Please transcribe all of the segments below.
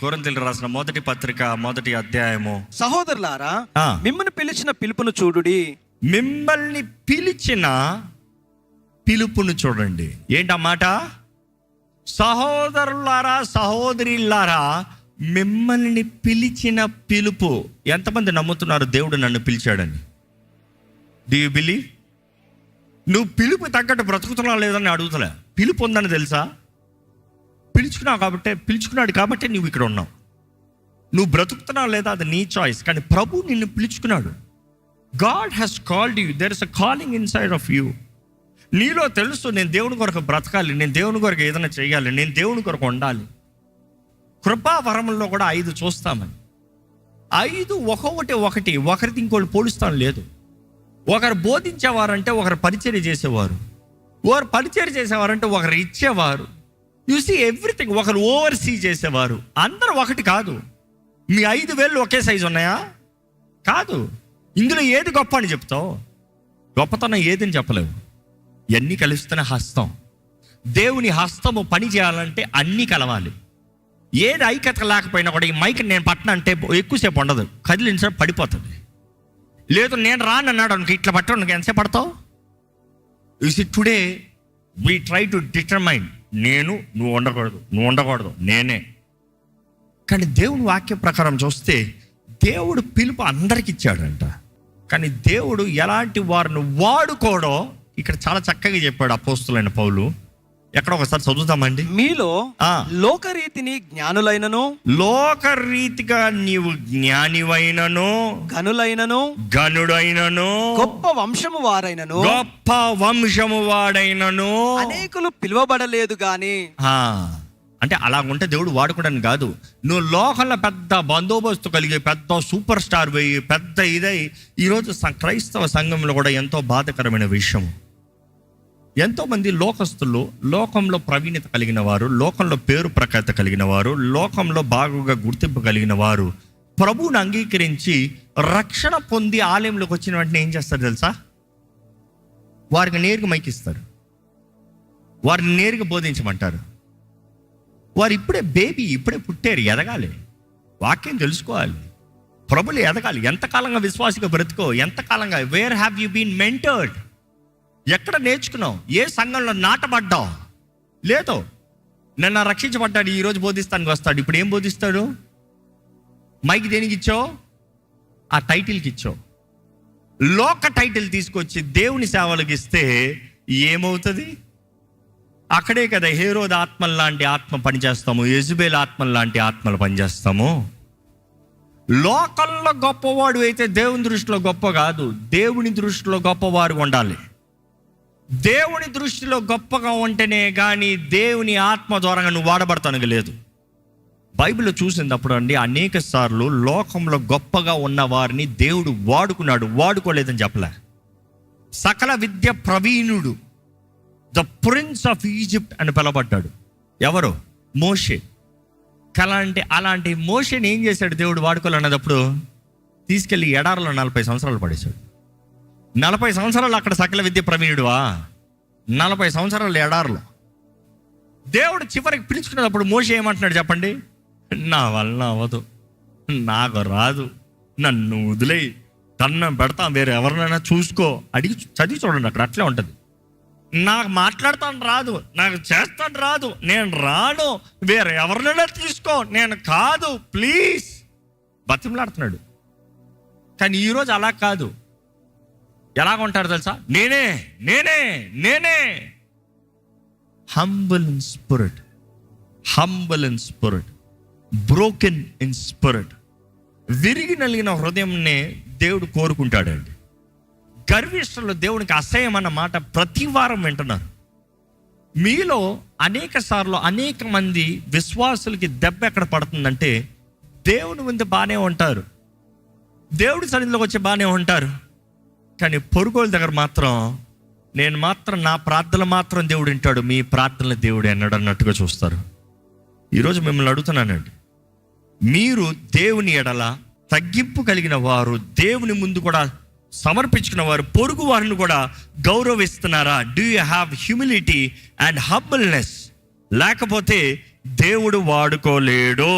కొరింథీయులకు రాసిన మొదటి పత్రిక 1వ అధ్యాయము. సహోదరులారా, మిమ్మల్ని పిలిచిన పిలుపును చూడుడి. మిమ్మల్ని పిలిచిన పిలుపును చూడండి. ఏంటన్నమాట? సహోదరులారా, సహోదరులారా, మిమ్మల్ని పిలిచిన పిలుపు. ఎంతమంది నమ్ముతున్నారు దేవుడు నన్ను పిలిచాడని? Do you believe? నువ్వు పిలుపు తగ్గట్టు బ్రతుకుతున్నావు లేదని అడుగుతలే. పిలుపు ఉందని తెలుసా? పిలుచుకున్నాడు కాబట్టి నువ్వు ఇక్కడ ఉన్నావు. నువ్వు బ్రతుకుతున్నావు లేదా అది నీ చాయిస్, కానీ ప్రభు నిన్ను పిలుచుకున్నాడు. God has called you. There is a calling inside of you. నీలో తెలుసు, నేను దేవుని కొరకు బ్రతకాలి, నేను దేవుని కొరకు ఏదైనా చేయాలి, నేను దేవుని కొరకు ఉండాలి. కృపా వరముల్లో కూడా 5 చూస్తామని. 5 ఒకటి ఒకరిది ఇంకోటి పోలుస్తాను లేదు. ఒకరు బోధించేవారంటే ఒకరు పరిచర్య చేసేవారు, ఒకరు పరిచర్య చేసేవారంటే ఒకరు ఇచ్చేవారు. You see everything. ఒకరు ఓవర్సీ చేసేవారు. అందరూ ఒకటి కాదు. మీ 5 వేళ్ళు ఒకే సైజు ఉన్నాయా? కాదు. ఇందులో ఏది గొప్ప అని చెప్తావు? గొప్పతనం ఏదని చెప్పలేవు. ఇవన్నీ కలిస్తేనే హస్తం. దేవుని హస్తము పని చేయాలంటే అన్నీ కలవాలి. ఏది ఐక్యత లేకపోయినా కూడా ఈ మైక్ నేను పట్టణ అంటే ఎక్కువసేపు ఉండదు, కదిలించ పడిపోతుంది. లేదు నేను రానన్నాడు అనుకో, ఇట్లా పట్టడానికి ఎంతసేపు పడతావు? You see today we try to determine, నువ్వు ఉండకూడదు నేనే. కానీ దేవుని వాక్య ప్రకారం చూస్తే దేవుడు పిలుపు అందరికి ఇచ్చాడంట. కానీ దేవుడు ఎలాంటి వారిని వాడుకోడో ఇక్కడ చాలా చక్కగా చెప్పాడు అపోస్తులైన పౌలు. ఎక్కడ ఒకసారి చదువుతామండి. మీలో లోకరీతిని జ్ఞానులైనను, లోకరీతిగా నీవు జ్ఞానివైనను, గనుడైనను, గొప్ప వంశము వాడైనను అనేకులు పిలువబడలేదు గాని. అంటే అలాగుంటే దేవుడు వాడుకోవడానికి కాదు. నువ్వు లోకంలో పెద్ద బందోబస్తు కలిగి పెద్ద సూపర్ స్టార్ పోయి పెద్ద ఇదై ఈరోజు క్రైస్తవ సంఘంలో కూడా ఎంతో బాధకరమైన విషయం. ఎంతోమంది లోకస్తులు, లోకంలో ప్రవీణత కలిగిన వారు, లోకంలో పేరు ప్రఖ్యాత కలిగిన వారు, లోకంలో బాగుగా గుర్తింపు కలిగిన వారు ప్రభువుని అంగీకరించి రక్షణ పొంది ఆలయంలోకి వచ్చిన వెంటనే ఏం చేస్తారు తెలుసా? వారికి నేరుగా మైకిస్తారు, వారిని నేరుగా బోధించమంటారు. వారు ఇప్పుడే బేబీ, ఇప్పుడే పుట్టారు, ఎదగాలి, వాక్యం తెలుసుకోవాలి, ప్రభులు ఎదగాలి. ఎంతకాలంగా విశ్వాసిగా బ్రతుకో, ఎంతకాలంగా where have you been mentored? ఎక్కడ నేర్చుకున్నావు? ఏ సంఘంలో నాటబడ్డావు? లేదో. నిన్న రక్షించబడ్డాడు, ఈరోజు బోధిస్తానికి వస్తాడు. ఇప్పుడు ఏం బోధిస్తాడు? మైక్ దేనికి ఇచ్చావు? ఆ టైటిల్కి ఇచ్చావు. లోక టైటిల్ తీసుకొచ్చి దేవుని సేవలకు ఇస్తే ఏమవుతుంది? అక్కడే కదా హేరోదు ఆత్మల లాంటి ఆత్మ పనిచేస్తాము, యెజబెల్ ఆత్మల లాంటి ఆత్మలు పనిచేస్తాము. లోకంలో గొప్పవాడు అయితే దేవుని దృష్టిలో గొప్ప కాదు, దేవుని దృష్టిలో గొప్పవారు ఉండాలి. దేవుని దృష్టిలో గొప్పగా ఉంటేనే కానీ దేవుని ఆత్మ ద్వారా నువ్వు వాడబడతానికి లేదు. బైబిల్లో చూసినప్పుడు అండి అనేక సార్లు లోకంలో గొప్పగా ఉన్న వారిని దేవుడు వాడుకున్నాడు, వాడుకోలేదని చెప్పలే. సకల విద్య ప్రవీణుడు, ద ప్రిన్స్ ఆఫ్ ఈజిప్ట్ అని పిలవబడ్డాడు. ఎవరు? మోషే. అలాంటి మోషేని ఏం చేశాడు దేవుడు వాడుకోవాలన్నప్పుడు? తీసుకెళ్ళి ఎడారిలో 40 సంవత్సరాలు పడేశాడు. 40 సంవత్సరాలు అక్కడ సకల విద్య ప్రవీణుడువా? 40 సంవత్సరాలు ఎడారిలో. దేవుడు చివరికి పిలుచుకున్నప్పుడు మోషే ఏమంటున్నాడు చెప్పండి? నా వల్ల అవ్వదు, నాకు రాదు, నన్ను వదిలేయి, దండం పెడతాం, వేరే ఎవరినైనా చూసుకో. అడిగి చదివి చూడండి, అక్కడ అట్లే ఉంటుంది. నాకు మాట్లాడతాను రాదు, నాకు చేస్తాను రాదు, నేను రాను, వేరే ఎవరినైనా తీసుకో, నేను కాదు, ప్లీజ్ బతిమలాడుతున్నాడు. కానీ ఈరోజు అలా కాదు. ఎలాగ ఉంటారు తెలుసా? నేనే. Humble in spirit, broken in spirit. విరిగి నలిగిన హృదయంనే దేవుడు కోరుకుంటాడండి. గర్విష్ఠులు దేవునికి అసహ్యం అన్న మాట ప్రతి వారం వింటున్నారు. మీలో అనేక సార్లు అనేక మంది విశ్వాసులకి దెబ్బ ఎక్కడ పడుతుందంటే, దేవుని ముందు బాగానే ఉంటారు, దేవుడి సన్నిధిలోకి వచ్చి బాగానే ఉంటారు, కానీ పొరుగుల దగ్గర మాత్రం నా ప్రార్థనలు మాత్రం దేవుడు వింటాడు, మీ ప్రార్థనలు దేవుడు అన్నాడు అన్నట్టుగా చూస్తారు. ఈరోజు మిమ్మల్ని అడుగుతున్నానండి, మీరు దేవుని ఎడల తగ్గింపు కలిగిన వారు, దేవుని ముందు కూడా సమర్పించుకున్న వారు, పొరుగు వారిని కూడా గౌరవిస్తున్నారా? Do you have humility and humbleness? లేకపోతే దేవుడు వాడుకోలేడు.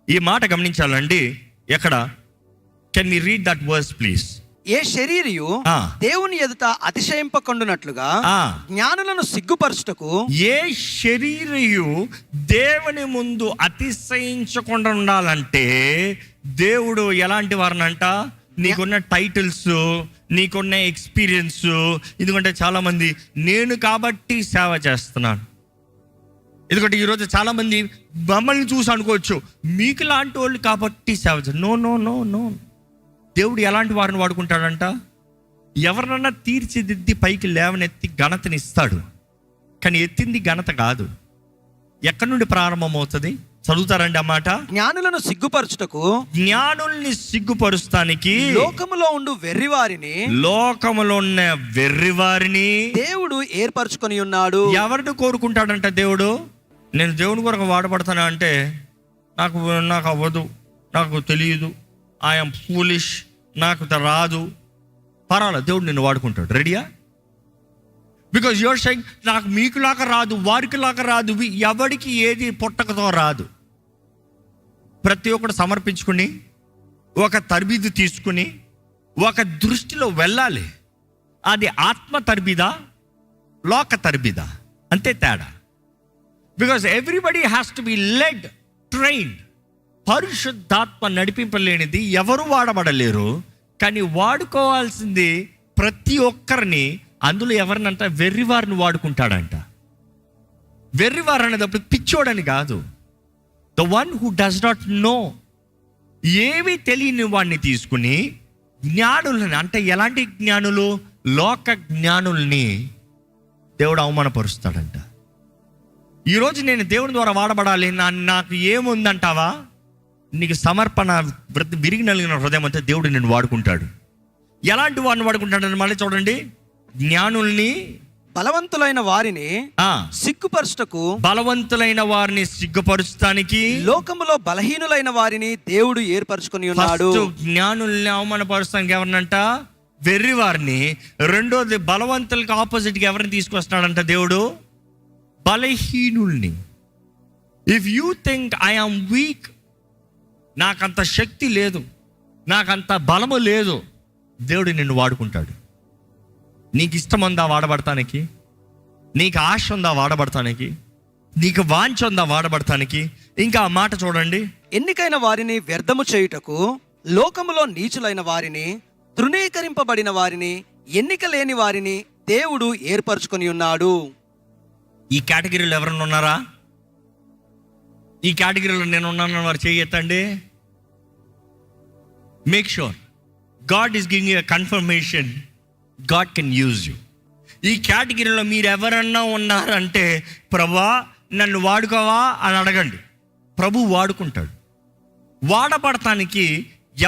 ఈ మాట గమనించాలండి. ఎక్కడ? Can we read that verse please? ఏ శరీరియు దేవుని ఎదుట అతిశయింపకుండునట్లుగా జ్ఞానులను సిగ్గుపరచుటకు, ఏ శరీరియు దేవుని ముందు అతిశయించకుండా ఉండాలంటే దేవుడు ఎలాంటి వారినంట? నీకున్న టైటిల్స్, నీకున్న ఎక్స్పీరియన్స్. ఎందుకంటే చాలామంది నేను కాబట్టి సేవ చేస్తున్నాను. ఎందుకంటే ఈరోజు చాలామంది మమ్మల్ని చూసి అనుకోవచ్చు మీకు లాంటి వాళ్ళు కాబట్టి సేవ చేస్తారు. No no no no. దేవుడు ఎలాంటి వారిని వాడుకుంటాడంట? ఎవరినన్నా తీర్చిదిద్ది పైకి లేవనెత్తి ఘనతని ఇస్తాడు. కానీ ఎత్తింది ఘనత కాదు. ఎక్కడి నుండి ప్రారంభమవుతుంది? చదువుతారండి ఆ మాట. జ్ఞానులను సిగ్గుపరచుటకు, జ్ఞానుల్ని సిగ్గుపరుస్తానికి లోకములో ఉండు వెర్రివారిని, లోకములో ఉన్న వెర్రివారిని దేవుడు ఏర్పరచుకొని ఉన్నాడు. ఎవరిని కోరుకుంటాడంట దేవుడు? నేను దేవుని కొరకు వాడబడతాను అంటే నాకు అవ్వదు, నాకు తెలియదు, ఐఎమ్ ఫూలిష్, నాకు రాదు. పర్వాలేదు, దేవుడు నిన్ను వాడుకుంటాడు. రెడీయా? బికాజ్ యువర్ సెయింగ్ నాకు మీకు లాగా రాదు, వారికి లాగా రాదు. ఎవరికి ఏది పుట్టకతో రాదు. ప్రతి ఒక్కరు సమర్పించుకుని ఒక తరబీదు తీసుకుని ఒక దృష్టిలో వెళ్ళాలి. అది ఆత్మ తరబీదా, లోక తరబీదా, అంతే తేడా. Because everybody has to be led, trained. పరిశుద్ధాత్మ నడిపింపలేనిది ఎవరు వాడబడలేరు. కానీ వాడుకోవాల్సింది ప్రతి ఒక్కరిని. అందులో ఎవరినంట? వెర్రివారిని వాడుకుంటాడంట. వెర్రివారు అనేటప్పుడు పిచ్చోడని కాదు. The one who does not know, ఏమీ తెలియని వాడిని తీసుకుని జ్ఞానులని, అంటే ఎలాంటి జ్ఞానులు? లోక జ్ఞానుల్ని దేవుడు అవమానపరుస్తాడంట. ఈరోజు నేను దేవుని ద్వారా వాడబడాలి, నాకు ఏముందంటావా? నీకు సమర్పణ, విరిగి నలిగిన హృదయం అంతా దేవుడు నిన్ను వాడుకుంటాడు. ఎలాంటి వాడిని వాడుకుంటాడని మళ్ళీ చూడండి. జ్ఞానుల్ని, బలవంతులైన వారిని సిగ్గుపరచుటకు, బలవంతులైన వారిని సిగ్గుపరచడానికి, లోకములో బలహీనులైన వారిని దేవుడు ఏర్పరచుకొని ఉన్నాడు. జ్ఞానుల్ని అవమానపరుస్తానికి ఎవరినంట? వెర్రి వారిని. రెండోది, బలవంతులకి ఆపోజిట్గా ఎవరిని తీసుకొస్తున్నాడంట దేవుడు? బలహీనుల్ని. If you think I am weak, నాకంత శక్తి లేదు, నాకంత బలము లేదు, దేవుడు నిన్ను వాడుకుంటాడు. నీకు ఇష్టం ఉందా వాడబడటానికి? నీకు ఆశ ఉందా వాడబడటానికి? నీకు వాంఛ ఉందా వాడబడటానికి? ఇంకా ఆ మాట చూడండి. ఎన్నికైన వారిని వ్యర్థము చేయుటకు, లోకములో నీచులైన వారిని, తృణీకరింపబడిన వారిని, ఎన్నిక లేని వారిని దేవుడు ఏర్పరచుకొని ఉన్నాడు. ఈ కేటగిరీలో ఎవరన్నా ఉన్నారా? ఈ కేటగిరీలో నేను ఉన్నాను వారు చేయొద్దండి. Make sure God is giving you a confirmation. God can use you. ఈ కేటగిరీలో మీరు ఎవరన్నా ఉన్నారంటే, ప్రభువా నన్ను వాడుకోవా అని అడగండి. ప్రభు వాడుకుంటాడు. వాడబడటానికి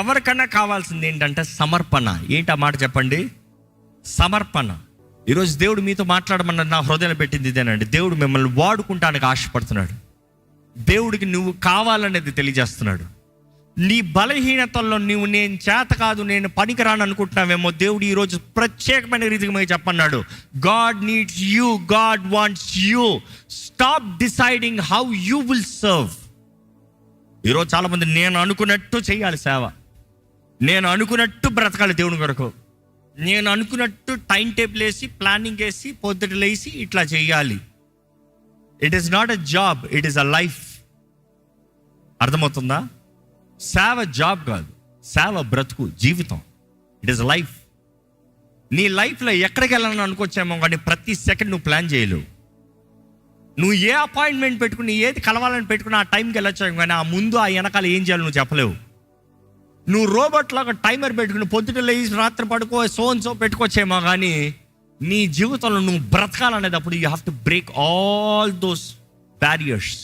ఎవరికన్నా కావాల్సింది ఏంటంటే సమర్పణ. ఏంటి ఆ మాట చెప్పండి? సమర్పణ. ఈరోజు దేవుడు మీతో మాట్లాడమన్నది నా హృదయంలో పెట్టింది ఇదేనండి. దేవుడు మిమ్మల్ని వాడుకుంటానికి ఆశపడుతున్నాడు. దేవుడికి నువ్వు కావాలనేది తెలియజేస్తున్నాడు. నీ బలహీనతల్లో నువ్వు నేను చేత కాదు, నేను పనికిరాను అనుకుంటున్నావేమో. దేవుడు ఈరోజు ప్రత్యేకమైన రీతిగా మీకు చెప్పన్నాడు. God needs you, God wants you. Stop deciding how you will serve. ఈరోజు చాలామంది నేను అనుకున్నట్టు చేయాలి సేవ, నేను అనుకున్నట్టు బ్రతకాలి దేవుని కొరకు, నేను అనుకున్నట్టు టైం టేబుల్ వేసి ప్లానింగ్ వేసి పొద్దుట లేసి ఇట్లా చేయాలి. It is not a job, it is a life. అర్థమవుతుందా? సేవ జాబ్ కాదు, సేవ బ్రతుకు, జీవితం. It is life. నీ లైఫ్లో ఎక్కడికి వెళ్ళాలని అనుకోవచ్చేమో, కానీ ప్రతి సెకండ్ నువ్వు ప్లాన్ చేయలేవు. నువ్వు ఏ అపాయింట్మెంట్ పెట్టుకుని ఏది కలవాలని పెట్టుకుని ఆ టైంకి వెళ్ళొచ్చావు, కానీ ఆ ముందు ఆ వెనకాల ఏం చేయాలి నువ్వు చెప్పలేవు. నువ్వు రోబోట్ లాగా టైమర్ పెట్టుకుని పొద్దుట లేచి రాత్రి పడుకో సో పెట్టుకోవచ్చేమో, కానీ నీ జీవితంలో నువ్వు బ్రతకాలనేటప్పుడు you have to break all those barriers.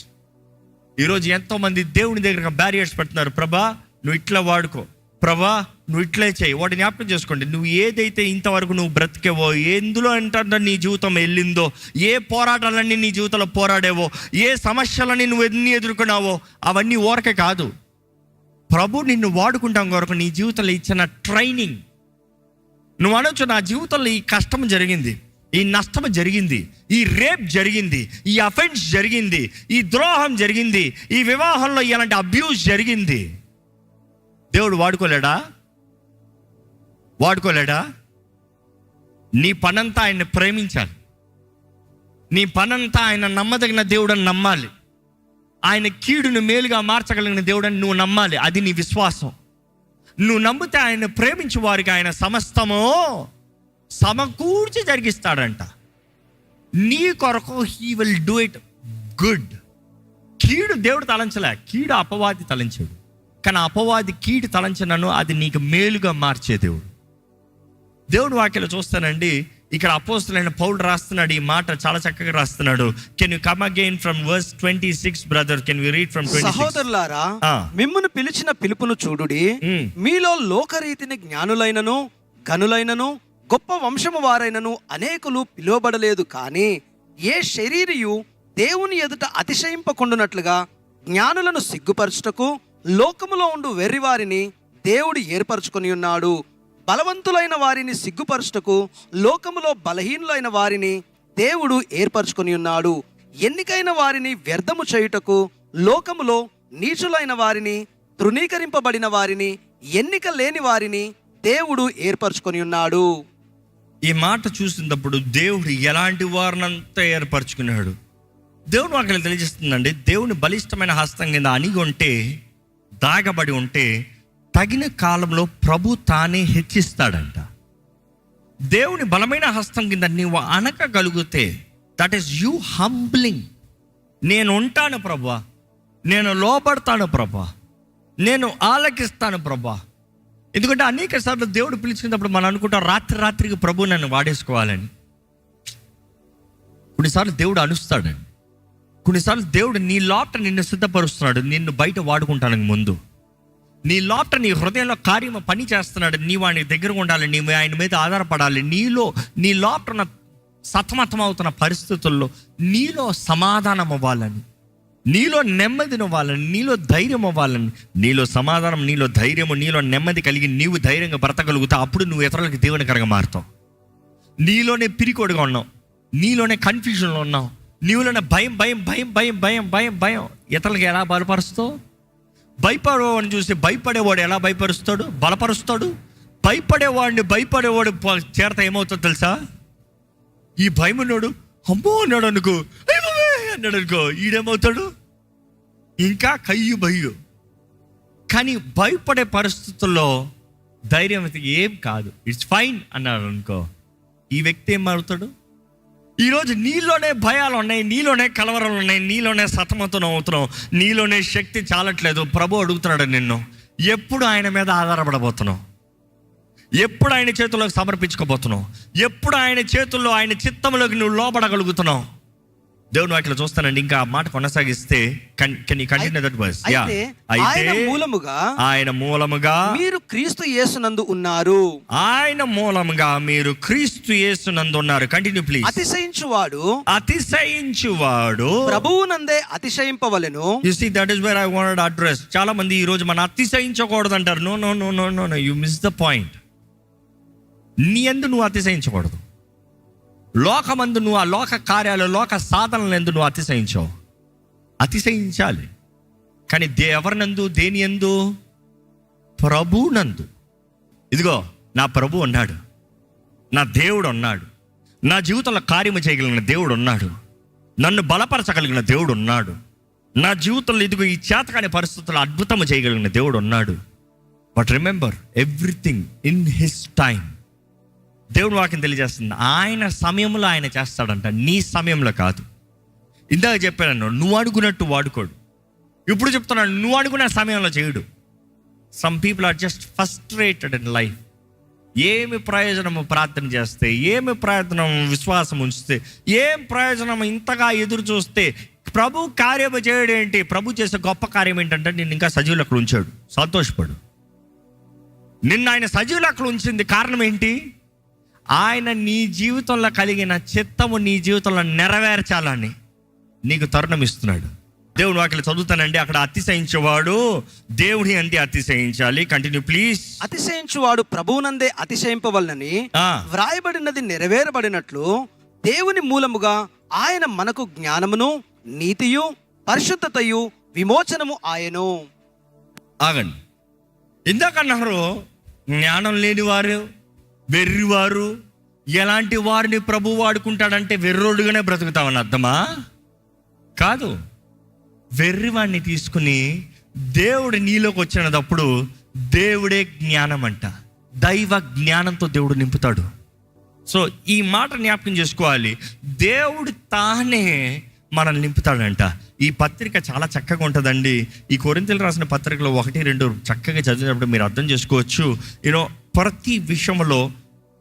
ఈరోజు ఎంతోమంది దేవుని దగ్గర బ్యారియర్స్ పెడుతున్నారు. ప్రభా నువ్వు ఇట్లా వాడుకో, ప్రభా నువ్వు ఇట్లే చేయి. వాటిని జ్ఞాపకం చేసుకోండి. నువ్వు ఏదైతే ఇంతవరకు నువ్వు బ్రతికేవో, ఎందులో ఏంటంటే నీ జీవితం వెళ్ళిందో, ఏ పోరాటాలన్నీ నీ జీవితంలో పోరాడేవో, ఏ సమస్యలన్నీ నువ్వు ఎన్ని ఎదుర్కొన్నావో, అవన్నీ ఊరకే కాదు. ప్రభు నిన్ను వాడుకుంటాం కొరకు నీ జీవితంలో ఇచ్చిన ట్రైనింగ్. నువ్వు అనొచ్చు, నా జీవితంలో ఈ కష్టం జరిగింది, ఈ నష్టం జరిగింది, ఈ రేప్ జరిగింది, ఈ అఫెన్స్ జరిగింది, ఈ ద్రోహం జరిగింది, ఈ వివాహంలో ఇలాంటి అబ్యూస్ జరిగింది. దేవుడు వాడుకోలేడా? నీ పనంతా ఆయన్ని ప్రేమించాలి. నీ పనంతా ఆయన నమ్మదగిన దేవుడని నమ్మాలి. ఆయన కీడును మేలుగా మార్చగలిగిన దేవుడని నువ్వు నమ్మాలి. అది నీ విశ్వాసం. నువ్వు నమ్మితే ఆయన ప్రేమించే వారికి ఆయన సమస్తము సమకూర్చి జరిగిస్తాడంట. నీ కొరకు he will do it good. కీడు దేవుడు తలంచలే, కీడు అపవాది తలంచాడు. కానీ అపవాది కీడు తలంచినను అది నీకు మేలుగా మార్చే దేవుడు వాక్యలో చూస్తానండి. ఇక్కడ అపోస్తలుడైన పౌలు రాస్తున్నాడు ఈ మాట, చాలా చక్కగా రాస్తున్నాడు. Can you come again from verse 26 brother? Can we read from 26? సహోదరులారా, మిమ్మును పిలిచిన పిలుపును చూడుడి. మీలో లోకరీతిని జ్ఞానులైనను ఘనులైనను గొప్ప వంశము వారైనను అనేకులు పిలువబడలేదు. కానీ ఏ శరీరియు దేవుని ఎదుట అతిశయింపకుండునట్లుగా జ్ఞానులను సిగ్గుపరచుటకు లోకములో ఉండు వెర్రివారిని దేవుడు ఏర్పరచుకొని ఉన్నాడు. బలవంతులైన వారిని సిగ్గుపరచుటకు లోకములో బలహీనులైన వారిని దేవుడు ఏర్పరచుకొని ఉన్నాడు. ఎన్నికైన వారిని వ్యర్థము చేయుటకు లోకములో నీచులైన వారిని, తృణీకరింపబడిన వారిని, ఎన్నిక లేని వారిని దేవుడు ఏర్పరచుకొని ఉన్నాడు. ఈ మాట చూసినప్పుడు దేవుడు ఎలాంటి వారినంతా ఏర్పరచుకున్నాడు. దేవుడు అక్కడ తెలియజేస్తుందండి. దేవుని బలిష్టమైన హస్తం కింద అణిగి ఉంటే, దాగబడి ఉంటే తగిన కాలంలో ప్రభు తానే హెచ్చిస్తాడంట. దేవుని బలమైన హస్తం కింద నీవు అనకగలిగితే, దట్ ఈస్ యూ హంబ్లింగ్. నేను ఉంటాను ప్రభా, నేను లోబడతాను ప్రభా, నేను ఆలకిస్తాను ప్రభా. ఎందుకంటే అనేక సార్లు దేవుడు పిలిచినప్పుడు మనం అనుకుంటాం రాత్రికి ప్రభు నన్ను వాడేసుకోవాలని. కొన్నిసార్లు దేవుడు అనుస్తాడండి. కొన్నిసార్లు దేవుడు నీ లోపట నిన్ను సిద్ధపరుస్తున్నాడు, నిన్ను బయట వాడుకుంటానికి ముందు. నీ లోపట నీ హృదయంలో కార్యము పని చేస్తున్నాడు. నీవు ఆయన దగ్గర ఉండాలి, నీవు ఆయన మీద ఆధారపడాలి. నీ లోపట సతమతం అవుతున్న పరిస్థితుల్లో నీలో సమాధానం అవ్వాలని, నీలో నెమ్మదిని అవ్వాలని, నీలో ధైర్యం అవ్వాలని. నీలో సమాధానం, నీలో ధైర్యము, నీలో నెమ్మది కలిగి నీవు ధైర్యంగా బ్రతకగలుగుతావు. అప్పుడు నువ్వు ఇతరులకు దేవునికరంగా మారుతావు. నీలోనే పిరికోడుగా ఉన్నావు, నీలోనే కన్ఫ్యూజన్లో ఉన్నావు, నీలోనే భయం. ఇతరులకు ఎలా బలపరుస్తావు? భయపడేవాడిని చూసి భయపడేవాడు ఎలా భయపరుస్తాడు? బలపరుస్తాడు. భయపడేవాడు చేరత ఏమవుతుందో తెలుసా? ఈ భయమున్నాడు అమ్మో అన్నాడు అనుకో, అన్నాడు అనుకో, ఈడేమవుతాడు? ఇంకా భయ్యు. కానీ భయపడే పరిస్థితుల్లో ధైర్యం అయితే ఏం కాదు, ఇట్స్ ఫైన్ అన్నాడు అనుకో, ఈ వ్యక్తి ఏం మారుతాడు? ఈరోజు నీలోనే భయాలు ఉన్నాయి, నీలోనే కలవరాలు ఉన్నాయి, నీలోనే సతమతం అవుతున్నావు, నీలోనే శక్తి చాలట్లేదు. ప్రభు అడుగుతున్నాడు నిన్ను, ఎప్పుడు ఆయన మీద ఆధారపడబోతున్నావు? ఎప్పుడు ఆయన చేతుల్లోకి సమర్పించుకోబోతున్నావు? ఎప్పుడు ఆయన చేతుల్లో, ఆయన చిత్తంలోకి నువ్వు లోపడగలుగుతున్నావు? దేవుని వాక్యలో చూస్తానండి. ఇంకా ఆ మాట కొనసాగిస్తే ఆయన మూలముగా మీరు క్రీస్తు యేసునందు ఉన్నారు. ఆయన మూలముగా మీరు క్రీస్తు యేసునందు ఉన్నారు. Continue please. అతిశయించువాడు ప్రభువునందే అతిశయింపవలెను. You see, that is where I wanted to address. చాలా మంది ఈ రోజు మనం అతిశయించకూడదు అంటారు. No, you miss the point. నీ యందు నువ్వు అతిశయించకూడదు. లోకమందు నువ్వు ఆ లోక కార్యాలు, లోక సాధనలు ఎందు నువ్వు అతిశయించాలి. కానీ ఎవరినందు? దేని యందు? ప్రభునందు. ఇదిగో నా ప్రభు ఉన్నాడు, నా దేవుడు ఉన్నాడు, నా జీవితంలో కార్యము చేయగలిగిన దేవుడు ఉన్నాడు, నన్ను బలపరచగలిగిన దేవుడు ఉన్నాడు, నా జీవితంలో ఇదిగో ఈ చేతకాని పరిస్థితుల్లో అద్భుతము చేయగలిగిన దేవుడు ఉన్నాడు. But remember, everything in his time. దేవుని వాక్యం తెలియజేస్తుంది, ఆయన సమయంలో ఆయన చేస్తాడంట, నీ సమయంలో కాదు. ఇందాక చెప్పాను, నువ్వు అడుగునట్టు వాడుకోడు. ఇప్పుడు చెప్తున్నాను, నువ్వు అనుకున్న సమయంలో చేయడు. Some people are just frustrated in life. ఏమి ప్రయోజనము ప్రార్థన చేస్తే, ఏమి ప్రయోజనం విశ్వాసం ఉంచితే, ఏం ప్రయోజనం ఇంతగా ఎదురు చూస్తే? ప్రభు కార్యము చేయడం ఏంటి? ప్రభు చేసే గొప్ప కార్యం ఏంటంటే నిన్ను ఇంకా సజీవులు అక్కడ ఉంచాడు. సంతోషపడు. నిన్ను ఆయన సజీవులు అక్కడ ఉంచింది కారణం ఏంటి? ఆయన నీ జీవితంలో కలిగిన చిత్తము నీ జీవితంలో నెరవేర్చాలని నీకు తరుణం ఇస్తున్నాడు. దేవుని వాక్యం చదువుతానండి. అక్కడ అతిశయించేవాడు దేవుని అంతే అతిశయించాలి. Continue please. అతిశయించువాడు ప్రభువునందే అతిశయింపవలనని వ్రాయబడినది నెరవేరబడినట్లు దేవుని మూలముగా ఆయన మనకు జ్ఞానమును నీతియు పరిశుద్ధతయు విమోచనము ఆయను. ఆగండి, ఇందాక అన్నారు జ్ఞానం లేనివారు, వెర్రివారు, ఎలాంటి వారిని ప్రభు వాడుకుంటాడంటే వెర్రోడుగానే బ్రతుకుతామని అర్థమా? కాదు. వెర్రివాడిని తీసుకుని దేవుడు నీలోకి వచ్చినప్పుడు దేవుడే జ్ఞానం అంట, దైవ జ్ఞానంతో దేవుడు నింపుతాడు. సో ఈ మాట జ్ఞాపకం చేసుకోవాలి, దేవుడు తానే మనల్ని నింపుతాడంట. ఈ పత్రిక చాలా చక్కగా ఉంటుందండి. ఈ కొరింథీయులు రాసిన పత్రికలో 1-2 చక్కగా చదివినప్పుడు మీరు అర్థం చేసుకోవచ్చు. ప్రతి విషయంలో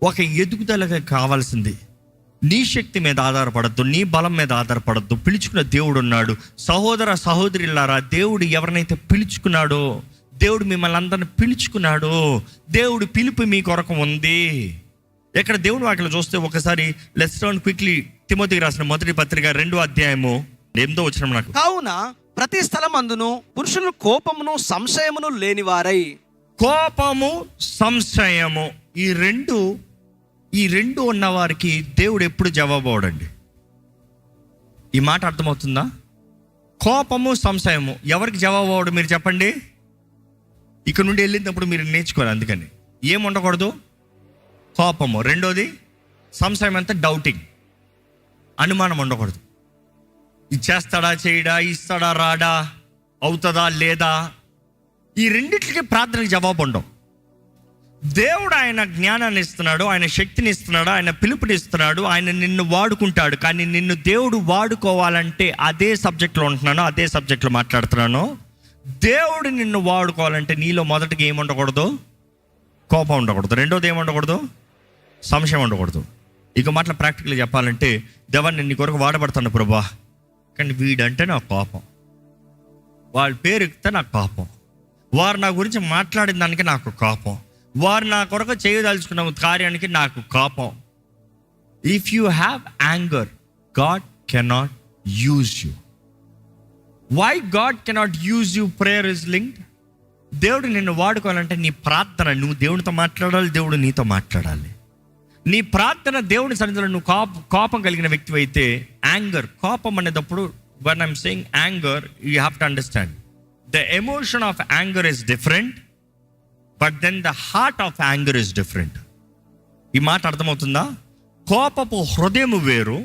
ఒక ఎదుగుదలగా కావాల్సింది. నీ శక్తి మీద ఆధారపడద్దు, నీ బలం మీద ఆధారపడద్దు. పిలుచుకున్న దేవుడు ఉన్నాడు. సహోదర సహోదరులారా, దేవుడు ఎవరినైతే పిలుచుకున్నాడో, దేవుడు మిమ్మల్ని అందరిని పిలుచుకున్నాడో, దేవుడు పిలుపు మీ కొరకు ఉంది. ఎక్కడ దేవుని వాక్యం చూస్తే ఒకసారి లెట్స్ టర్న్ క్విక్లీ తిమోతికి రాసిన మొదటి పత్రిక 2వ అధ్యాయము 8వ వచనం. నాకు కావున ప్రతి స్థలమందును పురుషులు కోపమును సంశయమును లేనివారై. కోపము సంశయము ఈ రెండు ఉన్న వారికి దేవుడు ఎప్పుడు జవాబు అవడండి. ఈ మాట అర్థమవుతుందా? కోపము సంశయము ఎవరికి జవాబు అవడు మీరు చెప్పండి. ఇక్కడ నుండి వెళ్ళినప్పుడు మీరు నేర్చుకోవాలి. అందుకని ఏం ఉండకూడదు? కోపము. రెండోది సంశయం అంతా డౌటింగ్, అనుమానం ఉండకూడదు. ఇది చేస్తాడా చేయడా, ఇస్తాడా రాడా, అవుతుందా లేదా, ఈ రెండిట్లకి ప్రార్థనకి జవాబు ఉండవు. దేవుడు ఆయన జ్ఞానాన్ని ఇస్తున్నాడు, ఆయన శక్తిని ఇస్తున్నాడు, ఆయన పిలుపుని ఇస్తున్నాడు, ఆయన నిన్ను వాడుకుంటాడు. కానీ నిన్ను దేవుడు వాడుకోవాలంటే అదే సబ్జెక్ట్లో ఉంటున్నాను, అదే సబ్జెక్ట్లో మాట్లాడుతున్నాను. దేవుడు నిన్ను వాడుకోవాలంటే నీలో మొదటిగా ఏముండకూడదు? కోపం ఉండకూడదు. రెండోది ఏముండకూడదు? సంశయం ఉండకూడదు. ఇక మాటలు ప్రాక్టికల్గా చెప్పాలంటే, దేవాన్ని నేను నీ కొరకు వాడబడతాను ప్రభా, కానీ వీడంటే నాకు కోపం, వాళ్ళ పేరు ఎక్కితే నాకు కోపం, వారు నా గురించి మాట్లాడిన దానికి నాకు కోపం, వారు నా కొరకు చేయదలుచుకున్న కార్యానికి నాకు కోపం. If you have anger, God cannot use you. Why God cannot use you? Prayer is linked. దేవుడు నిన్ను వాడుకోవాలంటే నీ ప్రార్థన, నువ్వు దేవునితో మాట్లాడాలి, దేవుడు నీతో మాట్లాడాలి. నీ ప్రార్థన దేవుని సన్నిధిలో నువ్వు కోపం కలిగిన వ్యక్తి అయితే, యాంగర్, కోపం అనేటప్పుడు, when I'm saying anger, you have to understand the emotion of anger is different, but then the heart of anger is different. ఈ మాట అర్థమవుతుందా? కోపపు హృదయము వేరు,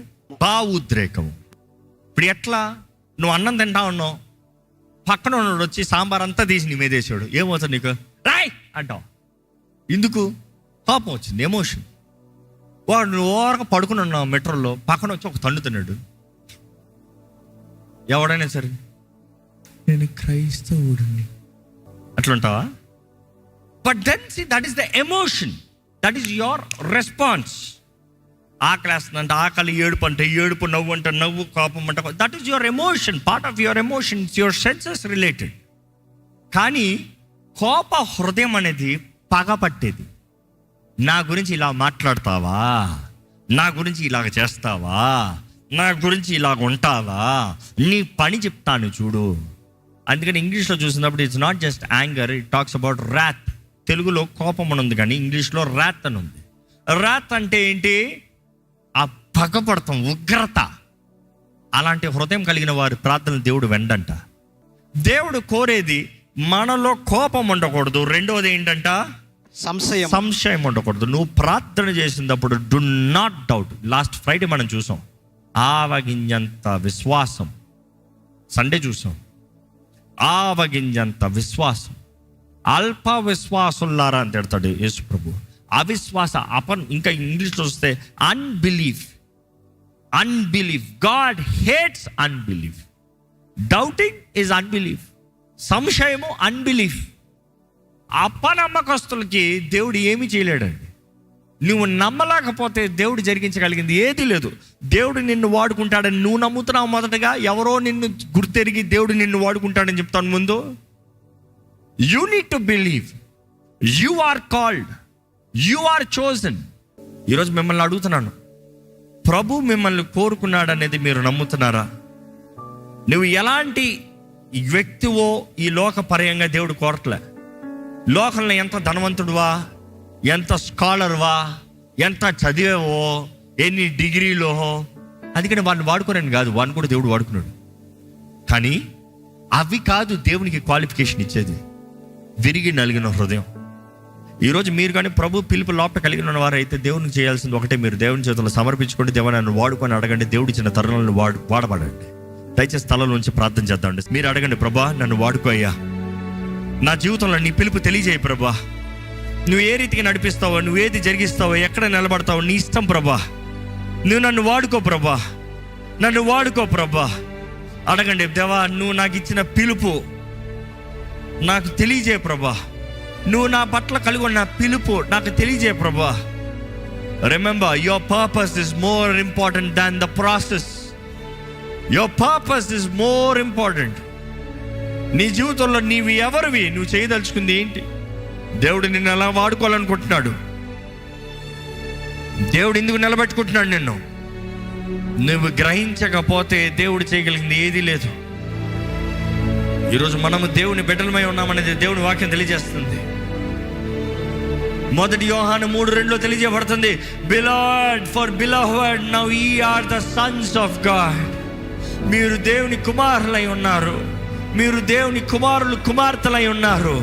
భావోద్రేకము. ఇప్పుడు ఎట్లా? నువ్వు అన్నం తింటా ఉన్నావు, పక్కన ఉన్నాడు వచ్చి సాంబార్ అంతా తీసి నీ మీద వేసాడు, ఏమవుతుంది నీకు? రాయ్ అంటావు. ఎందుకు? కోపం వచ్చింది, ఎమోషన్. వాడు నువ్వు ఓరక పడుకుని ఉన్నావు మెట్రోలో, పక్కన వచ్చి ఒక తండుతున్నాడు. ఎవడైనా సరే నేను క్రైస్తవుడిని అట్లుంటావా? But then see, that is the emotion, that is your response. ఆకలి వేస్తుందంటే ఆకలి, ఏడుపు అంటే ఏడుపు, నవ్వు అంటే నవ్వు, కోపం అంటే, that is your emotion, part of your emotion, your senses related. కానీ కోప హృదయం అనేది పగపట్టేది. నా గురించి ఇలా మాట్లాడతావా, నా గురించి ఇలాగ చేస్తావా, నా గురించి ఇలాగ ఉంటావా, నీ పని చెప్తాను చూడు. అందుకని ఇంగ్లీష్లో చూసినప్పుడు it's not just anger, it talks about wrath. తెలుగులో కోపం అని ఉంది, కానీ ఇంగ్లీష్లో ర్యాత్ అని ఉంది. ర్యాత్ అంటే ఏంటి? ఆ పగపడతాం, ఉగ్రత. అలాంటి హృదయం కలిగిన వారి ప్రార్థనలు దేవుడు వెండంట. దేవుడు కోరేది మనలో కోపం ఉండకూడదు. రెండవది ఏంటంట? సంశయం ఉండకూడదు. నువ్వు ప్రార్థన చేసినప్పుడు do not doubt. Last Friday మనం చూసాం, ఆవగింజంత విశ్వాసం. సండే చూసాం, ఆవగింజంత విశ్వాసం. అల్ప విశ్వాసులారా అని తిడతాడు యేసు ప్రభు. అవిశ్వాస, ఇంకా ఇంగ్లీష్లో చూస్తే unbelief. God hates unbelief. Doubting is unbelief. సంశయము అన్బిలీఫ్. అపనమ్మకస్తులకి దేవుడు ఏమీ చేయలేడండి. నువ్వు నమ్మలేకపోతే దేవుడు జరిగించగలిగింది ఏదీ లేదు. దేవుడు నిన్ను వాడుకుంటాడని నువ్వు నమ్ముతున్నావు మొదటగా. ఎవరో నిన్ను గుర్తెరిగి దేవుడు నిన్ను వాడుకుంటాడని చెప్తాను ముందు. You need to believe. You are called, you are chosen. ఈరోజు మిమ్మల్ని అడుగుతున్నాను, ప్రభు మిమ్మల్ని కోరుకున్నాడు అనేది మీరు నమ్ముతున్నారా? నువ్వు ఎలాంటి వ్యక్తివో ఈ లోక పర్యంగా దేవుడు కోరట్లే. లోకంలో ఎంత ధనవంతుడువా, ఎంత స్కాలర్వా, ఎంత చదివేవో, ఎన్ని డిగ్రీలో, అందుకని వాడిని వాడుకోనని కాదు, వాడిని కూడా దేవుడు వాడుకున్నాడు. కానీ అవి కాదు దేవునికి క్వాలిఫికేషన్ ఇచ్చేది, విరిగి నలిగిన హృదయం. ఈరోజు మీరు కానీ ప్రభు పిలుపు లోపల కలిగిన వారు అయితే దేవునికి చేయాల్సింది ఒకటే, మీరు దేవుని చేతుల్లో సమర్పించుకోండి, దేవుని నన్ను వాడుకొని అడగండి, దేవుడి ఇచ్చిన తరుణాలను వాడబడండి. దయచేసి స్థలంలో నుంచి ప్రార్థన చేద్దామండి. మీరు అడగండి, ప్రభా నన్ను వాడుకో అయ్యా, నా జీవితంలో నీ పిలుపు తెలియజేయి ప్రభా, నువ్వు ఏ రీతిగా నడిపిస్తావో, నువ్వు ఏది జరిగిస్తావో, ఎక్కడ నిలబడతావో నీ ఇష్టం ప్రభా, నువ్వు నన్ను వాడుకో ప్రభా, నన్ను వాడుకో ప్రభా. అడగండి, దేవా నువ్వు నాకు ఇచ్చిన పిలుపు నాకు తెలియజేయ ప్రభా, నువ్వు నా పట్ల కలిగి ఉన్న పిలుపు నాకు తెలియజేయ ప్రభా. Remember, your purpose is more important than the process. Your purpose is more important. నీ జీవితంలో నీవు ఎవరివి, నువ్వు చేయదలుచుకుంది ఏంటి? దేవుడు నిన్ను ఎలా వాడుకోవాలనుకుంటున్నాడు? దేవుడు ఎందుకు నిలబెట్టుకుంటున్నాడు నిన్ను? నువ్వు గ్రహించకపోతే దేవుడు చేయగలిగింది ఏదీ లేదు. ఈరోజు మనము దేవుని బిడ్డలమై ఉన్నామనేది దేవుని వాక్యం తెలియజేస్తుంది. 1 యోహాను 3:2 తెలియజేయబడుతుంది, beloved for beloved now ye are the sons of God. మీరు దేవుని కుమారులై ఉన్నారు, మీరు దేవుని కుమారులు కుమార్తెలై ఉన్నారు,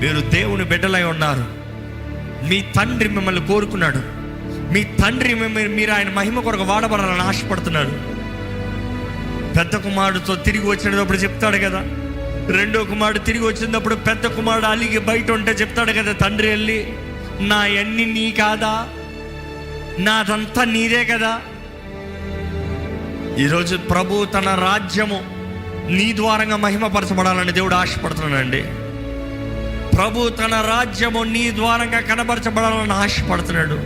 మీరు దేవుని బిడ్డలై ఉన్నారు. మీ తండ్రి మిమ్మల్ని కోరుకున్నాడు, మీ తండ్రి మీరు ఆయన మహిమ కొరకు వాడబడాలని ఆశపడుతున్నారు. పెద్ద కుమారుడితో తిరిగి వచ్చినప్పుడు చెప్తాడు కదా, రెండో కుమారుడు తిరిగి వచ్చినప్పుడు పెద్ద కుమారుడు అలిగి బయట ఉంటే చెప్తాడు కదా తండ్రి వెళ్ళి, నా అన్ని నీ కాదా, నాదంతా నీదే కదా. ఈరోజు ప్రభు తన రాజ్యము నీ ద్వారంగా మహిమపరచబడాలని దేవుడు ఆశపడుతున్నాడండి. ప్రభు తన రాజ్యము నీ ద్వారంగా కనబరచబడాలని ఆశపడుతున్నాడు.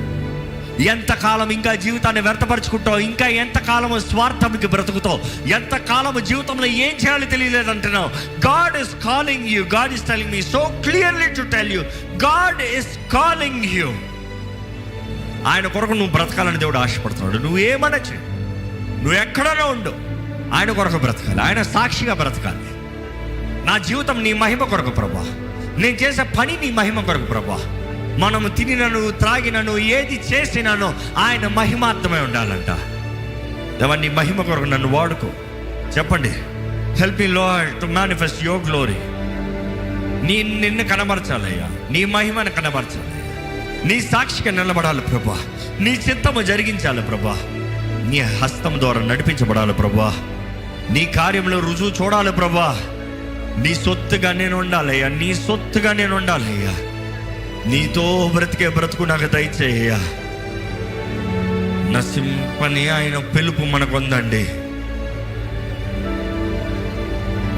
ఎంతకాలం ఇంకా జీవితాన్ని వ్యర్థపరచుకుంటావు, ఇంకా ఎంతకాలము స్వార్థంకి బ్రతుకుతావు, ఎంతకాలము జీవితంలో ఏం చేయాలో తెలియలేదంటున్నావు. God is calling you, God is telling me so clearly to tell you, God is calling you. ఆయన కొరకు నువ్వు బ్రతకాలని దేవుడు ఆశపడుతున్నాడు. నువ్వు ఏమనొచ్చు, నువ్వు ఎక్కడైనా ఉండు, ఆయన కొరకు బ్రతకాలి, ఆయన సాక్షిగా బ్రతకాలి. నా జీవితం నీ మహిమ కొరకు ప్రభా, నేను చేసే పని నీ మహిమ కొరకు ప్రభా. మనము తినినను త్రాగినను ఏది చేసినానో ఆయన మహిమాత్మై ఉండాలంట. దేవా నీ మహిమ కొరకు నన్ను వాడుకో. చెప్పండి, help me lord to manifest your glory. నిన్ను కనబరచాలయ్యా, నీ మహిమను కనబరచాలి, నీ సాక్షిగా నిలబడాలి ప్రభా, నీ చిత్తము జరిగించాలి ప్రభా, నీ హస్తం ద్వారా నడిపించబడాలి ప్రభా, నీ కార్యంలో రుజువు చూడాలి ప్రభా. నీ సొత్తుగా నేను ఉండాలయ్యా, నీ సొత్తుగా నేను ఉండాలయ్యా. నీతో బ్రతికే బ్రతుకు నాకు దయచేయ్యా. నశింపని ఆయన పిలుపు మనకు ఉందండి.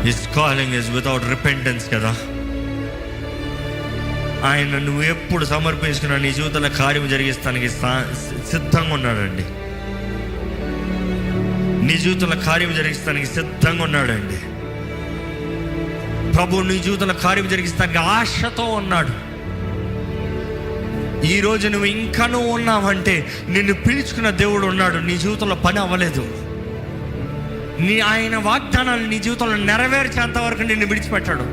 His calling is without repentance కదా. ఆయన నువ్వు ఎప్పుడు సమర్పించుకున్నా నీ జీవితంలో కార్యం జరిగిస్తానికి సిద్ధంగా ఉన్నాడండి. నీ జీవితంలో కార్యం జరిగిస్తానికి సిద్ధంగా ఉన్నాడండి. ప్రభు నీ జీవితంలో కార్యం జరిగిస్తానికి ఆశతో ఉన్నాడు. ఈరోజు నువ్వు ఇంకానూ ఉన్నావంటే నిన్ను పిలుచుకున్న దేవుడు ఉన్నాడు. నీ జీవితంలో పని అవ్వలేదు, ఆయన వాగ్దానాలు నీ జీవితంలో నెరవేర్చేంత వరకు నిన్ను విడిచిపెట్టాడు.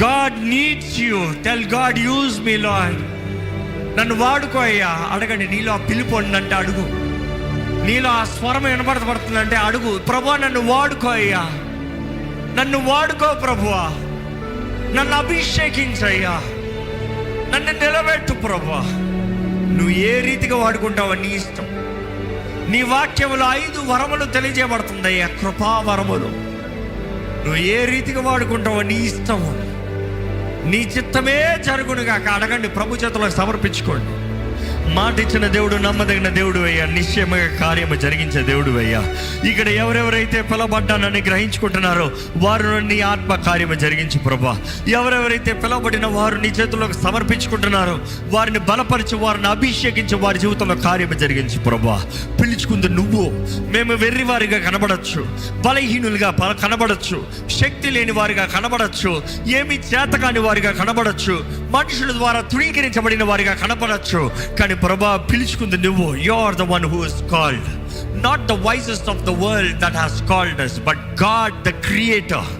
God needs you. Tell God use me lord. నన్ను వాడుకో అయ్యా. అడగండి, నీలో ఆ పిలుపు ఉందంటే అడుగు, నీలో ఆ స్వరం వినబడబడుతుందంటే అడుగు, ప్రభువా నన్ను వాడుకో అయ్యా, నన్ను వాడుకో ప్రభువా, నన్ను అభిషేకించయ్యా, నన్ను నిలబెట్టు ప్రభువా. నువ్వు ఏ రీతిగా వాడుకుంటావో నీ ఇష్టం. నీ వాక్యములో 5 వరములు తెలియజేయబడుతుందయ్యా, కృపావరములు. నువ్వు ఏ రీతిగా వాడుకుంటావో నీ ఇష్టము, నీ చిత్తమే జరుగునుగాక. అడగండి, ప్రభు చేతులకు సమర్పించుకోండి. మాట ఇచ్చిన దేవుడు నమ్మదగిన దేవుడు అయ్యా, నిశ్చయముగా కార్యము జరిగించే దేవుడు అయ్యా. ఇక్కడ ఎవరెవరైతే పిలవబడ్డానని గ్రహించుకుంటున్నారో వారు నీ ఆత్మ కార్యము జరిగించు ప్రభా. ఎవరెవరైతే పిలవబడిన వారు నీ చేతుల్లోకి సమర్పించుకుంటున్నారో వారిని బలపరిచి, వారిని అభిషేకించి, వారి జీవితంలో కార్యము జరిగించు ప్రభా. పిలుచుకుంది నువ్వు. మేము వెర్రివారిగా కనబడచ్చు, బలహీనులుగా కనబడచ్చు, శక్తి లేని వారిగా కనబడచ్చు, ఏమి చేతకాని వారిగా కనబడచ్చు, మనుషుల ద్వారా తృణీకరించబడిన వారిగా కనబడచ్చు. కానీ ప్రభా పిలుచుకుంది నువ్వు. You are the one who is called. Not the wisest of the world that has called us, but God the creator.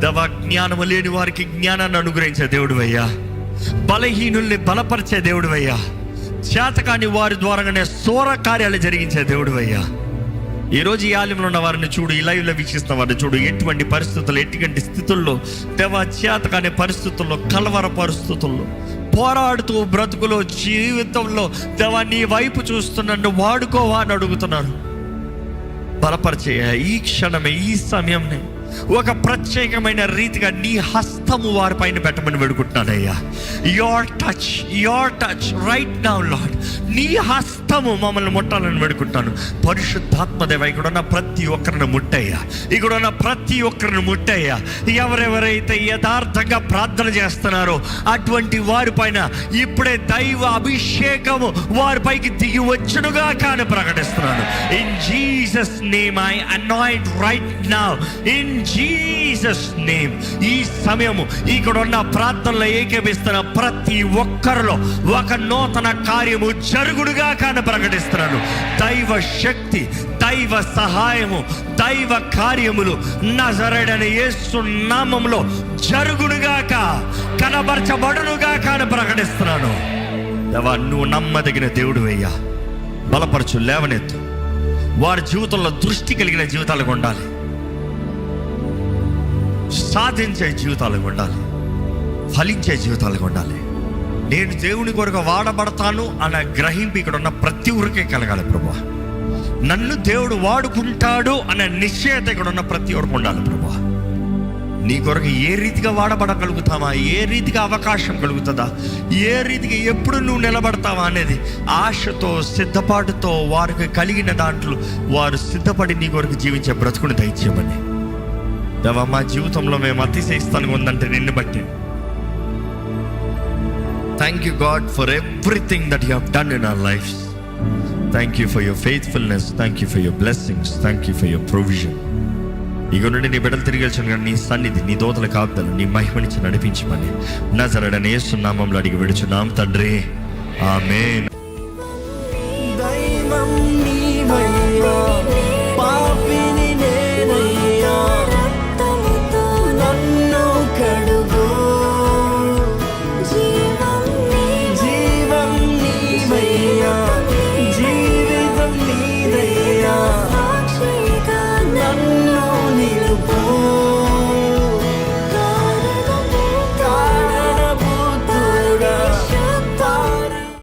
దేవా జ్ఞానము లేని వారికి జ్ఞానాన్ని అనుగ్రహించే దేవుడు అయ్యా, బలహీనుల్ని బలపరిచే దేవుడు అయ్యా, చేతకాని వారి ద్వారానే సోర కార్యాలు జరిగించే దేవుడు అయ్యా. ఈరోజు ఈ ఆలయంలో ఉన్న వారిని చూడు, ఈ లైవ్లో వీక్షిస్తున్న వారిని చూడు, ఎటువంటి పరిస్థితుల్లో, ఎటువంటి స్థితుల్లో దేవా, చేతకాని పరిస్థితుల్లో, కలవర పరిస్థితుల్లో పోరాడుతూ బ్రతుకులో, జీవితంలో దేవా నీ వైపు చూస్తున్న వాడుకోవా అని అడుగుతున్నాను. బలపరిచే ఈ క్షణమే, ఈ సమయంనే ఒక ప్రత్యేకమైన రీతిగా నీ హస్తము వారిపైన పెట్టమని వేడుకుంటున్నానయ్యా. Your touch right now Lord. నీ హస్తము మమ్మల్ని ముట్టాలని వేడుకుంటాను. పరిశుద్ధాత్మదేవ, ఇక్కడ ఉన్న ప్రతి ఒక్కరిని ముట్టయ్యా, ఇక్కడ ఉన్న ప్రతి ఒక్కరిని ముట్టయ్యా. ఎవరెవరైతే యథార్థంగా ప్రార్థన చేస్తున్నారో అటువంటి వారిపైన ఇప్పుడే దైవ అభిషేకము వారిపైకి దిగి వచ్చునుగా కానీ ప్రకటిస్తున్నాను. In Jesus name I anoint right now, in Jesus name. ఈ సమయము ఇక్కడ ఉన్న ప్రార్థనలో ఏకీపిస్తున్న ప్రతి ఒక్కరిలో ఒక నూతన కార్యము జరుగుడుగా కానీ ప్రకటిస్తున్నాను. దైవ శక్తి, దైవ సహాయము, దైవ కార్యములు నజరేయుడైన యేసు నామములో జరుగుడుగాక, కనబరచబడునుగా కానీ ప్రకటిస్తున్నాను. దేవా, నువ్వు నమ్మదగిన దేవుడు అయ్యా. బలపరచు, లేవనెత్తు. వారి జీవితంలో దృష్టి కలిగిన జీవితాలకు ఉండాలి, సాధించే జీవితాలకు ఉండాలి, ఫలించే జీవితాలకు ఉండాలి. నేను దేవుని కొరకు వాడబడతాను అన్న గ్రహింపు ఇక్కడ ఉన్న ప్రతి ఒక్కరికే కలగాలి ప్రభువా. నన్ను దేవుడు వాడుకుంటాడు అనే నిశ్చయత ఇక్కడ ఉన్న ప్రతి ఒక్కరికి ఉండాలి ప్రభువా. నీ కొరకు ఏ రీతిగా వాడబడగలుగుతావా, ఏ రీతిగా అవకాశం కలుగుతుందా, ఏ రీతిగా ఎప్పుడు నువ్వు నిలబడతావా అనేది ఆశతో, సిద్ధపాటుతో వారికి కలిగిన దాంట్లో వారు సిద్ధపడి నీ కొరకు జీవించే బ్రతుకుని దయచేయమని. దేవా, మా జీవితంలో మేము అతిశయిస్తానికి ఉందంటే నిన్ను బట్టి. Thank you God for everything that you have done in our lives. Thank you for your faithfulness, thank you for your blessings, thank you for your provision. ఇక నుండి నీ బిడ్డలు తిరిగి వచ్చాను కానీ నీ సన్నిధి, నీ దోతల కాపుదలు, నీ మహిమనిచ్చి నడిపించమని నజరేయుడైన యేసు నామములో అడిగి విడుచున్నాం తండ్రి, ఆమేన్.